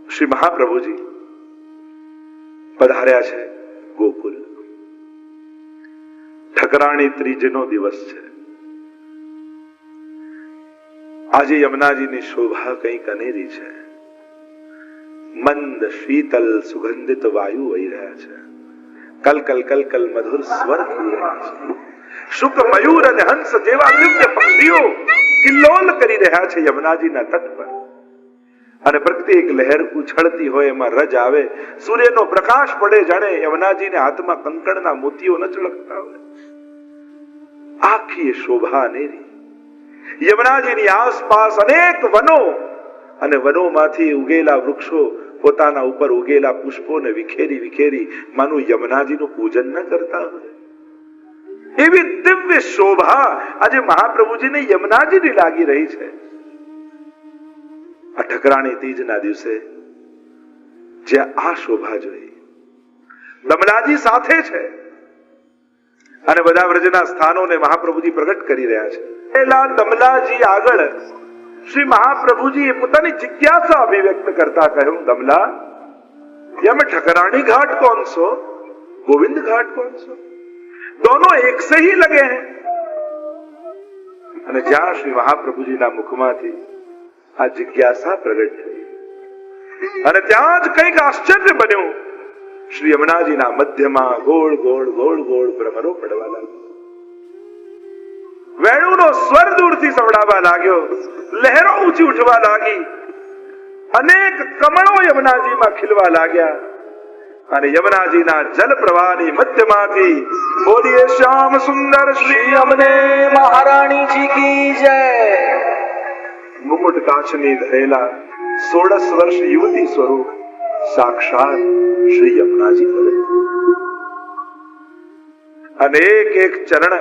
શ્રી મહાપ્રભુજી પધાર્યા છે ગોકુલ. ઠકરાણી ત્રીજનો દિવસ છે. આજે યમુનાજીની શોભા કંઈક અનેરી છે. મંદ શીતલ સુગંધિત વાયુ વહી રહ્યા છે. કલકલ કલકલ મધુર સ્વર થઈ રહ્યા છે. શુક મયુર અને હંસ જેવા દિવ્ય પક્ષીઓ કિલ્લોલ કરી રહ્યા છે યમુનાજીના તટ પર. અને પ્રત્યેક લહેર ઉછળતી હોય એમાં રજ આવે. સૂર્યનો પ્રકાશ પડે જાણે યમુનાજીના હાથમાં કંકણના મોતીઓ ન ચળકતા હોય. આખી શોભા અનેરી. યમુનાજીની આસપાસ અનેક વનો અને વનોમાંથી ઉગેલા વૃક્ષો પોતાના ઉપર ઉગેલા પુષ્પોને વિખેરી વિખેરી માનું યમુનાજીનું પૂજન ન કરતા હોય. એવી દિવ્ય શોભા આજે મહાપ્રભુજીને યમુનાજીની લાગી રહી છે. આ ઠકરાણી તીજના દિવસે જે આ શોભા જોઈ, દમલાજી સાથે છે અને બધા વ્રજના સ્થાનોને મહાપ્રભુજી પ્રગટ કરી રહ્યા છે. પેલા દમલાજી આગળ શ્રી મહાપ્રભુજી પોતાની જિજ્ઞાસા અભિવ્યક્ત કરતા કહ્યું, દમલા यम ठकरानी घाट कौन सो, गोविंद घाट कौन सो, दोनों एक से ही लगे हैं. અને જ્યાં શ્રી મહાપ્રભુજીના મુખમાંથી આ જિજ્ઞાસા પ્રગટ થઈ અને ત્યાં જ કંઈક આશ્ચર્ય બન્યું. શ્રી યમુનાજીના મધ્યમાં ગોળ ગોળ ગોળ ગોળ ભ્રમરો પડવા લાગ્યો. વેણુનો સ્વર દૂરથી સંભળાવા લાગ્યો. લહેરો ઊંચી ઉઠવા લાગી. અનેક કમળો યમુનાજીમાં ખીલવા લાગ્યા અને યમુનાજીના જલ પ્રવાહની મધ્યમાંથી બોલીએ શ્યામ સુંદર શ્રી યમુને મહારાણીજી કી જય. મુકુટ કાચની ધરેલા 16 વર્ષ યુવતી સ્વરૂપ સાક્ષાત શ્રી યમુનાજી પ્રગટ. અને એક ચરણ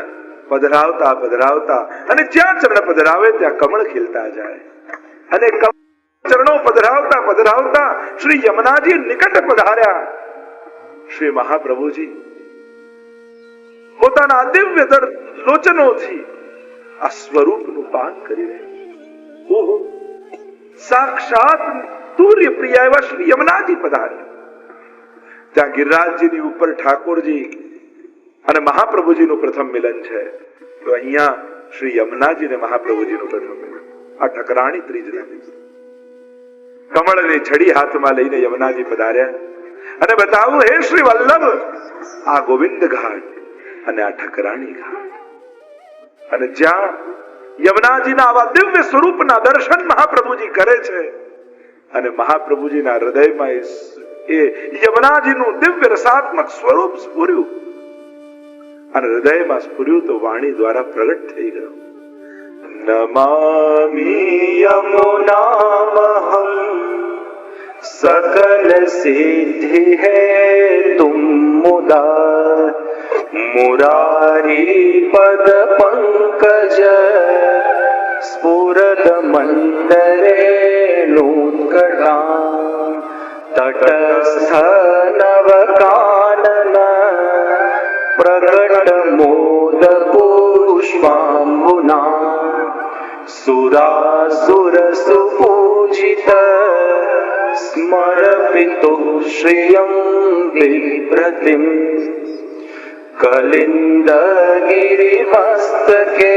પધરાવતા પધરાવતા અને જ્યાં ચરણ પધરાવે ત્યાં કમળ ખીલતા જાય અને ચરણો પધરાવતા પધરાવતા શ્રી યમુનાજી નિકટ પધાર્યા. શ્રી મહાપ્રભુજી પોતાના દિવ્ય લોચનોથી આ સ્વરૂપનું પાન કરી રહ્યા. ઓહો, સાક્ષાત તુર્ય પ્રિય એવા શ્રી યમુનાજી પધાર્યા. ત્યાં ગિરિરાજજીની ઉપર ઠાકોરજી અને મહાપ્રભુજીનું પ્રથમ મિલન છે. તો અહીંયા શ્રી યમુનાજી ને મહાપ્રભુજીનું પ્રથમ મિલન. આ ઠકરાણી ત્રીજના દિવસે કમળની છડી હાથમાં લઈને યમુનાજી પધાર્યા અને બતાવું, હે શ્રી વલ્લભ, આ ગોવિંદ ઘાટ અને આ ઠકરાણી ઘાટ. અને જ્યાં યમુનાજીના આવા દિવ્ય સ્વરૂપના દર્શન મહાપ્રભુજી કરે છે અને મહાપ્રભુજીના હૃદયમાં એ યમુનાજીનું દિવ્ય રસાત્મક સ્વરૂપ સ્ફુર્યું અને હૃદયમાં સ્ફુર્યું તો વાણી દ્વારા પ્રગટ થઈ ગયું. નમામિ યમુનામહં सकल सिद्धि है तुम मुदा मुरारी पद पंकज स्फुरद मंदरे नूत्कटां तटस्थ नव कानन प्रकट मोद पुष्पाम्बुना सुरासुर सुपूजित स्मरपितु श्रियं विप्रतिम कलिंद गिरिमस्तके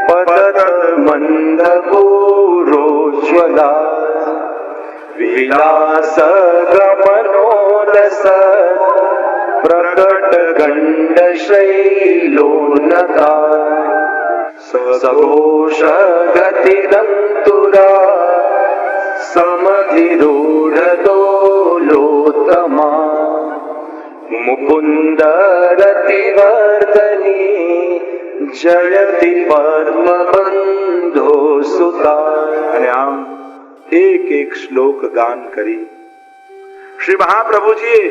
पतत मंद पूरोज्वला विलास गमनोदस प्रकट गंड शैलोनका सघोष गतिरंतुरा समधिरूढ़ दोलोत्तमा मुकुंद रतिवर्धनी जयति पद्म बंधो सुता. અને આમ એક એક શ્લોક ગાન કરી શ્રી મહાપ્રભુજીએ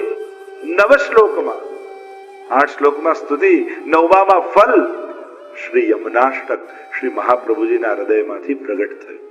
9 શ્લોકમાં 8 શ્લોકમાં સ્તુતિ, 9માં ફલ શ્રી યમુનાષ્ટક શ્રી મહાપ્રભુજીના હૃદયમાંથી પ્રગટ થયું.